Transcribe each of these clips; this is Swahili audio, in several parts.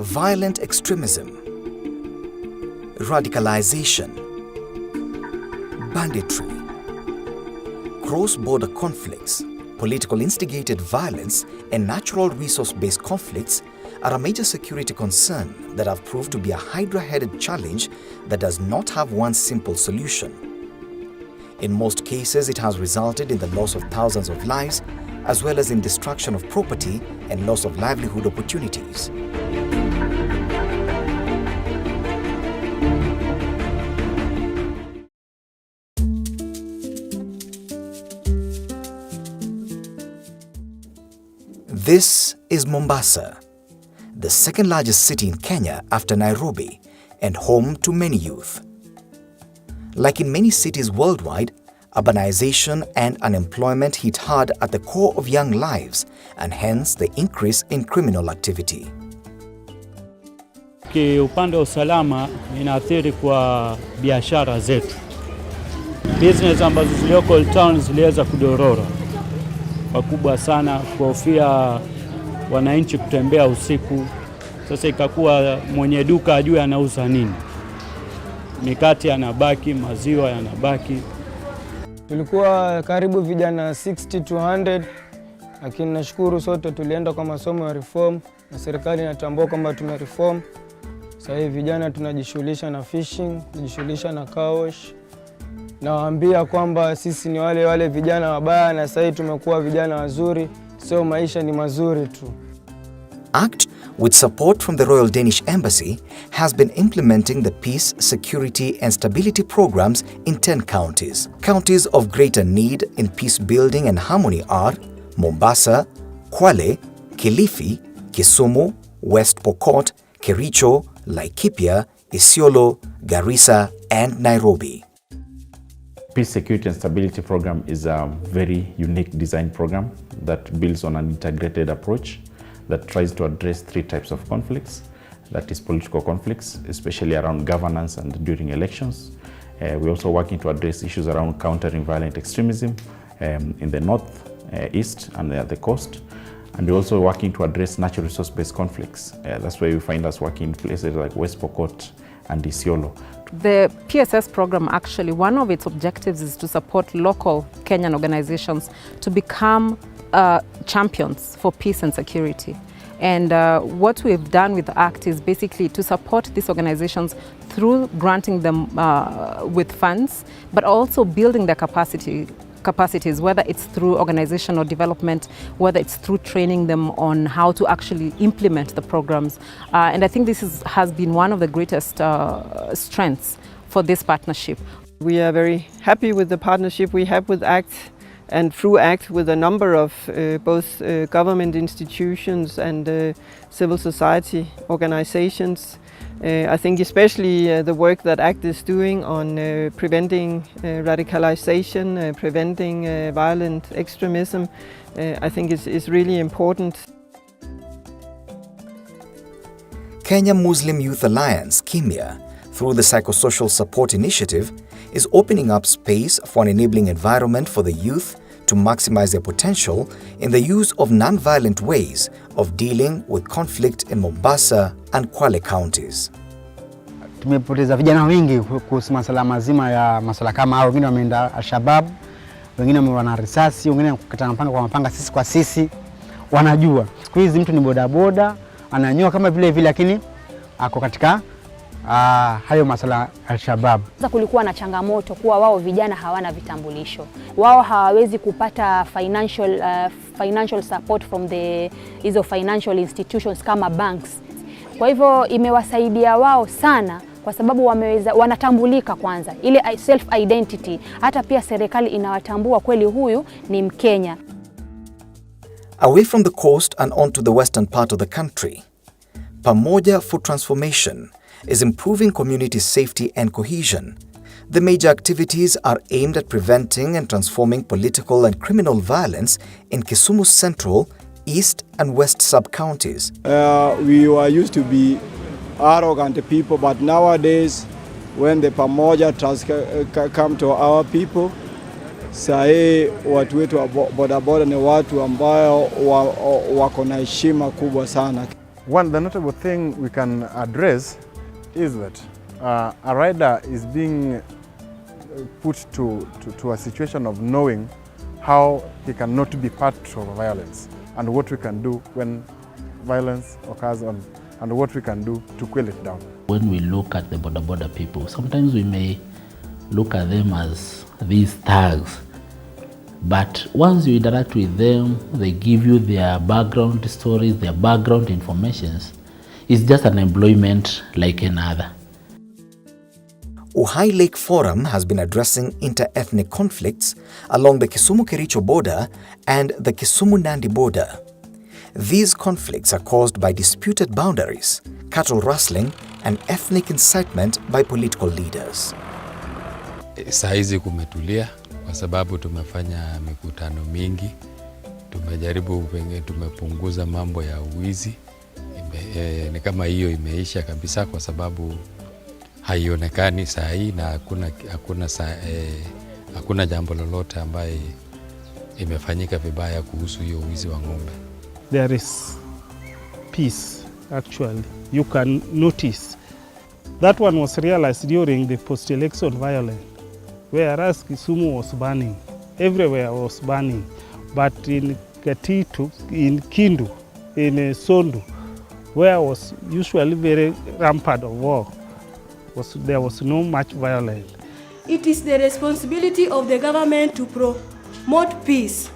violent extremism, radicalization, banditry, cross-border conflicts, political instigated violence, and natural resource-based conflicts are a major security concern that have proved to be a hydra-headed challenge that does not have one simple solution. In most cases, it has resulted in the loss of thousands of lives, as well as in destruction of property and loss of livelihood opportunities. This is Mombasa, the second largest city in Kenya after Nairobi and home to many youth. Like in many cities worldwide, urbanization and unemployment hit hard at the core of young lives and hence the increase in criminal activity. Upande wa usalama inaathiri kwa biashara zetu. Business ambazo zilioko town ziliweza kudorora pakubwa sana kuhofia wananchi kutembea usiku. Sasa ikakuwa mwenye duka ajue anauza nini. Mikate yanabaki, maziwa yanabaki. Tulikuwa karibu vijana 60 to 100, lakini nashukuru sote tulienda kwa masomo ya reform na serikali inatambua kwamba tumereform. Sasa hivi vijana tunajishughulisha na fishing, tunajishughulisha na car wash. Nawaambia kwamba sisi ni wale vijana wabaya na sasa hivi tumekuwa vijana wazuri, sio maisha ni mazuri tu. ACT, with support from the Royal Danish Embassy, has been implementing the peace, security and stability programs in 10 counties. Counties of greater need in peace building and harmony are Mombasa, Kwale, Kilifi, Kisumu, West Pokot, Kericho, Laikipia, Isiolo, Garissa and Nairobi. Peace, Security and Stability Program is a very unique design program that builds on an integrated approach that tries to address 3 types of conflicts. That is political conflicts, especially around governance and during elections. We're also working to address issues around countering violent extremism in the north, east and the coast. And we're also working to address natural resource-based conflicts. That's why you find us working in places like West Pokot and Isiolo. The PSS program, actually, one of its objectives is to support local Kenyan organizations to become champions for peace and security. And what we've done with the ACT is basically to support these organizations through granting them with funds, but also building their capacities, whether it's through organizational development, whether it's through training them on how to actually implement the programs. And I think this has been one of the greatest strengths for this partnership. We are very happy with the partnership we have with ACT, and through ACT with a number of both government institutions and civil society organizations. I think especially the work that ACT is doing on preventing radicalization, preventing violent extremism, I think is really important. Kenya Muslim Youth Alliance, KEMYA, through the Psychosocial Support Initiative, is opening up space for an enabling environment for the youth to maximize their potential in the use of non-violent ways of dealing with conflict in Mombasa and Kwale counties. Tumepoteza vijana wengi kuhusu masuala mazima ya masuala kama hao. Wengine wameenda Al-Shabaab, wengine wana risasi, wengine kukata mpanga kwa mapanga, sisi kwa sisi wanajua. Siku hizi mtu ni bodaboda, ananyoa kama vile lakini ako katika hayo masuala Al-Shabaab. Sasa kulikuwa na changamoto kuwa wao vijana hawana vitambulisho. Wao hawawezi kupata financial support from hizo financial institutions kama banks. Kwa hivyo imewasaidia wao sana kwa sababu wanatambulika kwanza, ile self identity. Hata pia serikali inawatambua kweli huyu ni Mkenya. Away from the coast and onto the western part of the country, Pamoja for Transformation is improving community safety and cohesion. The major activities are aimed at preventing and transforming political and criminal violence in Kisumu's central, east and west sub-counties. We were used to be arrogant people, but nowadays when the Pamoja trust come to our people, sahi watu wetu wa bodaboda ni watu ambao wako na heshima kubwa sana. The notable thing we can address is that a rider is being put to a situation of knowing how he cannot be part of violence and what we can do when violence occurs and what we can do to quell it down. When we look at the border people, sometimes we may look at them as these thugs, but once you interact with them, they give you their background stories, their background informations. It's just an employment like another. Uhai Lake Forum has been addressing inter-ethnic conflicts along the Kisumu-Kericho border and the Kisumu-Nandi border. These conflicts are caused by disputed boundaries, cattle rustling, and ethnic incitement by political leaders. Saa hizi kumetulia kwa sababu tumefanya mikutano mingi. Tumejaribu tumepunguza mambo ya uwizi. Ni kama hiyo imeisha kabisa kwa sababu haionekani saa hii na hakuna jambo lolote ambaye imefanyika vibaya kuhusu hiyo uwizi wa ng'ombe. There is peace actually. You can notice that one was realized during the post-election violence, whereas Kisumu was burning, everywhere was burning, but in Katitu, in Kindu, in Sondu, where was usually very rampant of war, there was no much violence. It is the responsibility of the government to promote peace.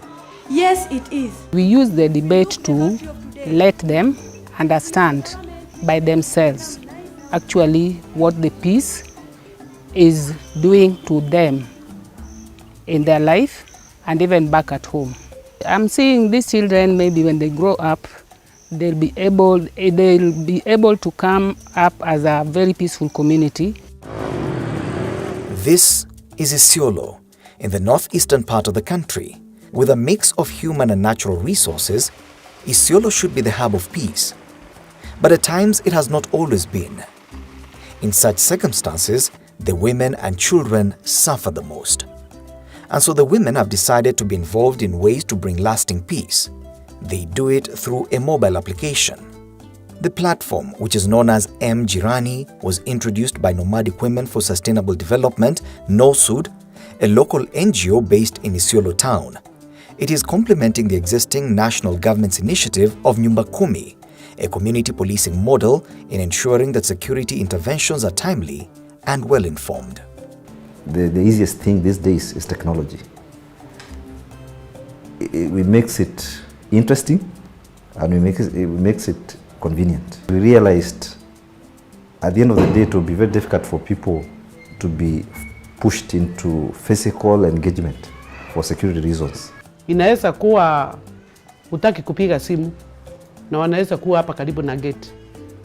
Yes, it is. We use the debate to let them understand by themselves actually what the peace is doing to them in their life and even back at home. I'm seeing these children, maybe when they grow up, they'll be able to come up as a very peaceful community. This is Isiolo, in the northeastern part of the country. With a mix of human and natural resources, Isiolo should be the hub of peace. But at times it has not always been. In such circumstances, the women and children suffer the most. And so the women have decided to be involved in ways to bring lasting peace. They do it through a mobile application. The platform, which is known as M Jirani, was introduced by Nomadic Women for Sustainable Development, NOSUD, a local NGO based in Isiolo town. It is complementing the existing national government's initiative of Nyumba Kumi, a community policing model in ensuring that security interventions are timely and well-informed. The easiest thing these days is technology. It makes it interesting and it makes it convenient. We realized at the end of the day it will be very difficult for people to be pushed into physical engagement for security reasons. Inaweza kuwa hutaki kupiga simu na wanaweza kuwa hapa karibu na gate.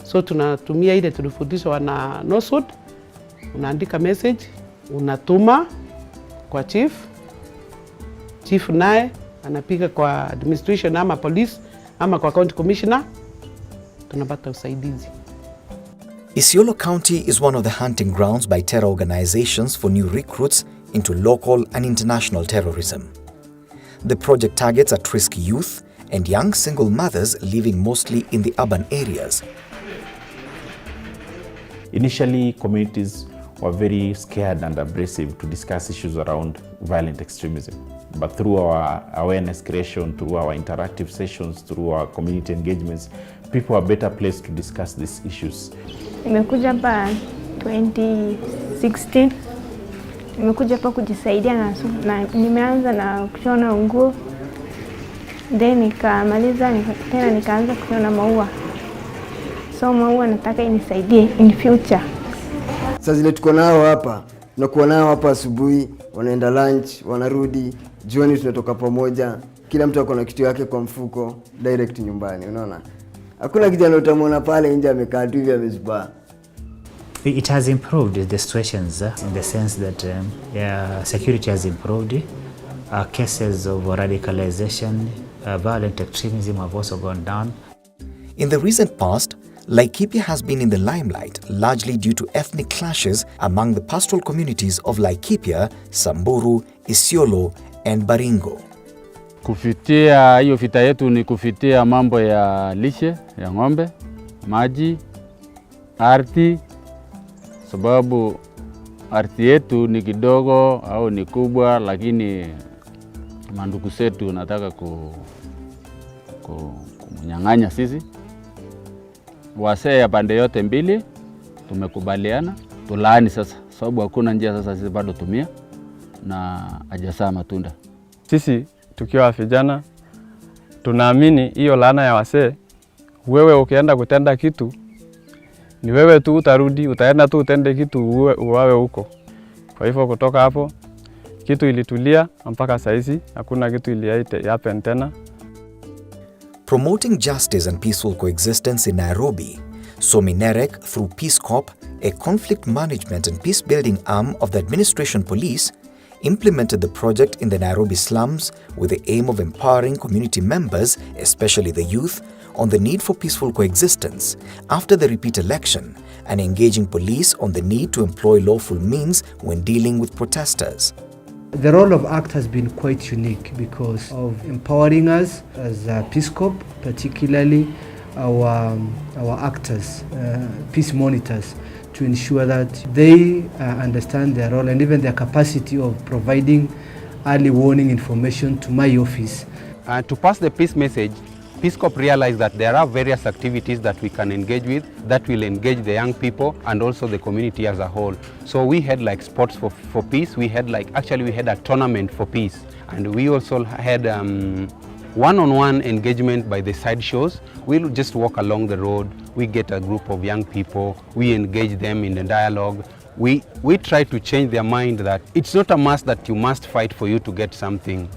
So tunatumia ile tulifundishwa na NOSUD, unaandika message, unatuma kwa chief naye anapiga kwa administration ama police ama kwa county commissioner, tunapata usaidizi. Isiolo County is one of the hunting grounds by terror organizations for new recruits into local and international terrorism. The project targets at-risk youth and young single mothers living mostly in the urban areas. Initially, communities were very scared and abrasive to discuss issues around violent extremism. But through our awareness creation, through our interactive sessions, through our community engagements, people are better placed to discuss these issues. Nimekuja hapa 2016. Nimekuja hapa kujisaidia na nimeanza na kushona nguo. Then nikamaliza tena nikaanza kushona maua. So maua nataka inisaidie in future. Sasa zile tuko nao hapa, tunakuwa nao hapa asubuhi, wanaenda lunch, wanarudi, jioni tunatoka pamoja. Kila mtu ako na kitu yake kwa mfuko, direct nyumbani, unaona? Hakuna kijana utamwona pale nje amekaa tu hivi amezubaa. It has improved the situations in the sense that security has improved. Cases of radicalization, violent extremism have also gone down. In the recent past, Laikipia has been in the limelight largely due to ethnic clashes among the pastoral communities of Laikipia, Samburu, Isiolo and Baringo. Kufitia hiyo vita yetu ni kufitia mambo ya lishe ya ng'ombe maji, ardhi, sababu ardhi yetu ni kidogo au ni kubwa, lakini mandugu zetu nataka kumnyang'anya sisi. Wasee ya pande yote mbili tumekubaliana tulaani sasa, sababu hakuna njia sasa, sisi bado tumia na hajazaa matunda. Sisi tukiwa vijana tunaamini hiyo laana ya wasee, wewe ukienda kutenda kitu ni wewe tu utarudi, utaenda tu utende kitu uwawe huko. Kwa hivyo kutoka hapo kitu ilitulia mpaka saizi hakuna kitu ilihappen tena. Promoting justice and peaceful coexistence in Nairobi, Sominerek, through Peace Corps, a conflict management and peace-building arm of the administration police, implemented the project in the Nairobi slums with the aim of empowering community members, especially the youth, on the need for peaceful coexistence after the repeat election and engaging police on the need to employ lawful means when dealing with protesters. The role of ACT has been quite unique because of empowering us as a Peace Corps, particularly our actors, peace monitors, to ensure that they understand their role and even their capacity of providing early warning information to my office. To pass the peace message, Peace Corps realized that there are various activities that we can engage with that will engage the young people and also the community as a whole. So we had like sports for peace, we had a tournament for peace, and we also had one-on-one engagement by the side shows. We'll just walk along the road, we get a group of young people, we engage them in the dialogue. We try to change their mind that it's not a must that you must fight for you to get something.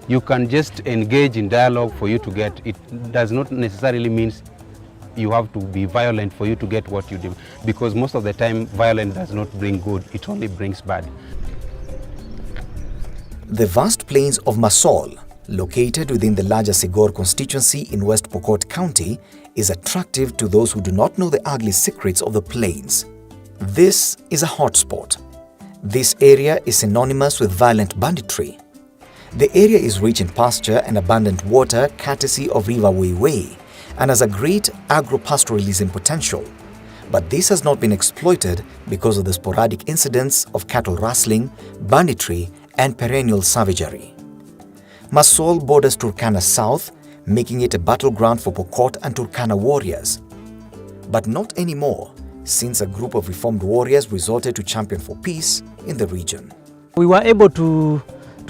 You can just engage in dialogue for you to get. It does not necessarily mean you have to be violent for you to get what you do, because most of the time violence does not bring good, it only brings bad. The vast plains of Masol, located within the larger Sigor constituency in West Pokot County, is attractive to those who do not know the ugly secrets of the plains. This is a hotspot. This area is synonymous with violent banditry. The area is rich in pasture and abundant water courtesy of River Weiwei and has a great agro-pastoralism potential. But this has not been exploited because of the sporadic incidents of cattle rustling, banditry and perennial savagery. Masol borders Turkana South, making it a battleground for Pokot and Turkana warriors. But not anymore, since a group of reformed warriors resorted to champion for peace in the region. We were able to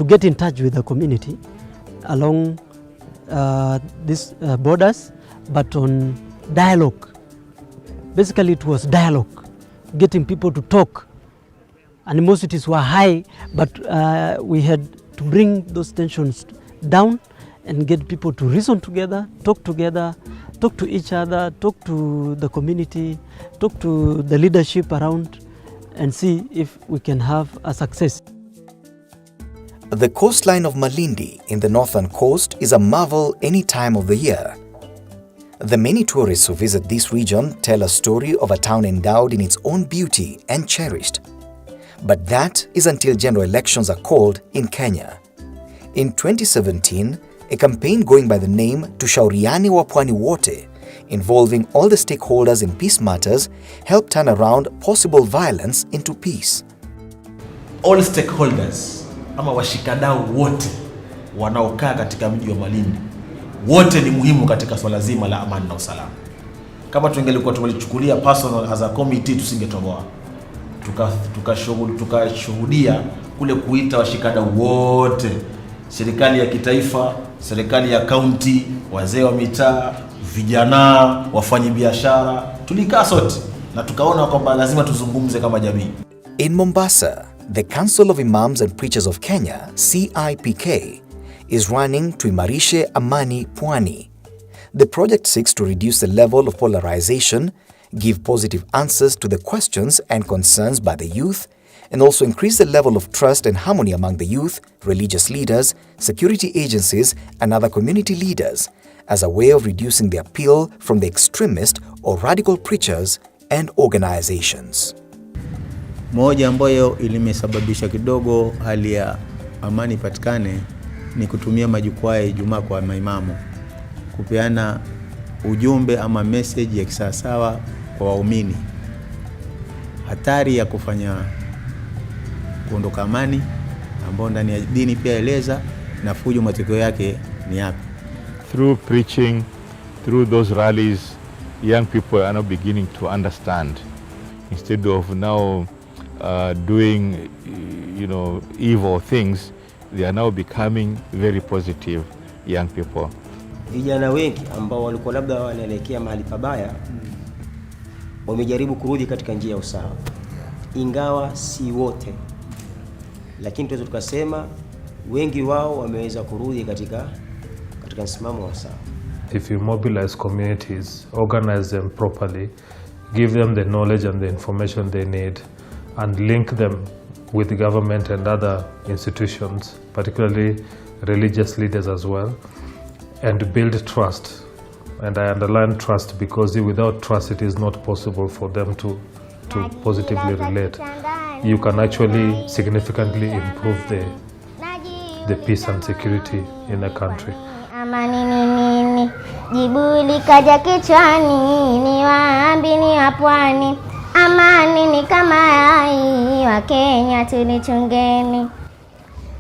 get in touch with the community along these borders, but on dialogue. Basically it was dialogue, getting people to talk. Animosities were high, but we had to bring those tensions down and get people to reason together, talk to each other, talk to the community, talk to the leadership around, and see if we can have a success. The coastline of Malindi in the northern coast is a marvel any time of the year. The many tourists who visit this region tell a story of a town endowed in its own beauty and cherished. But that is until general elections are called in Kenya. In 2017, a campaign going by the name Tushauriane wa Pwani Wote, involving all the stakeholders in peace matters, helped turn around possible violence into peace. All stakeholders ama washikadau wote wanaokaa katika mji wa Malindi, wote ni muhimu katika swala zima la amani na usalama. Kama tungelikuwa tumelichukulia personal as a committee tusingetoboa. Tukashuhudia kule kuita washikadau wote, serikali ya kitaifa, serikali ya kaunti, wazee wa mitaa, vijana, wafanyabiashara, tulikaa sote na tukaona kwamba lazima tuzungumze kama jamii. In Mombasa, the Council of Imams and Preachers of Kenya, CIPK, is running Tuimarishe Amani Pwani. The project seeks to reduce the level of polarization, give positive answers to the questions and concerns by the youth, and also increase the level of trust and harmony among the youth, religious leaders, security agencies, and other community leaders as a way of reducing the appeal from the extremist or radical preachers and organizations. Moja ambayo ilimesababisha kidogo hali ya amani patikane ni kutumia majukwaa ya Ijumaa kwa maimamu, kupeana ujumbe ama message ya kisawasawa kwa waumini. Hatari ya kufanya kuondoka amani ambao ndani ya dini pia eleza na fujo matokeo yake ni yapi. Through preaching, through those rallies, young people are now beginning to understand. Instead of now doing, evil things, they are now becoming very positive young people. Vijana wengi ambao walikuwa labda wanaelekea mahali pabaya wamejaribu kurudi katika njia ya usawa, ingawa si wote, lakini tunaweza tukasema wengi wao wameweza kurudi katika msimamo wa sawa. If you mobilize communities, organize them properly, give them the knowledge and the information they need, and link them with the government and other institutions, particularly religious leaders as well, and build trust. And I underline trust because without trust it is not possible for them to positively relate. You can actually significantly improve the peace and security in a country. Amani ni nini? Jibu likaja kichwani, ni waambi ni hapwani. Amani ni kama yai, wa Kenya tulichungeni.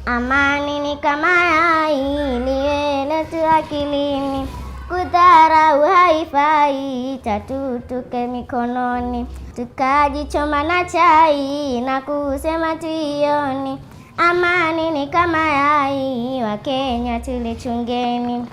Amani ni kama yai, liwe letu akilini. Kudharau haifai, tatutuke mikononi. Tukajichoma na chai, na kusema tuioni. Amani ni kama yai, wa Kenya tulichungeni.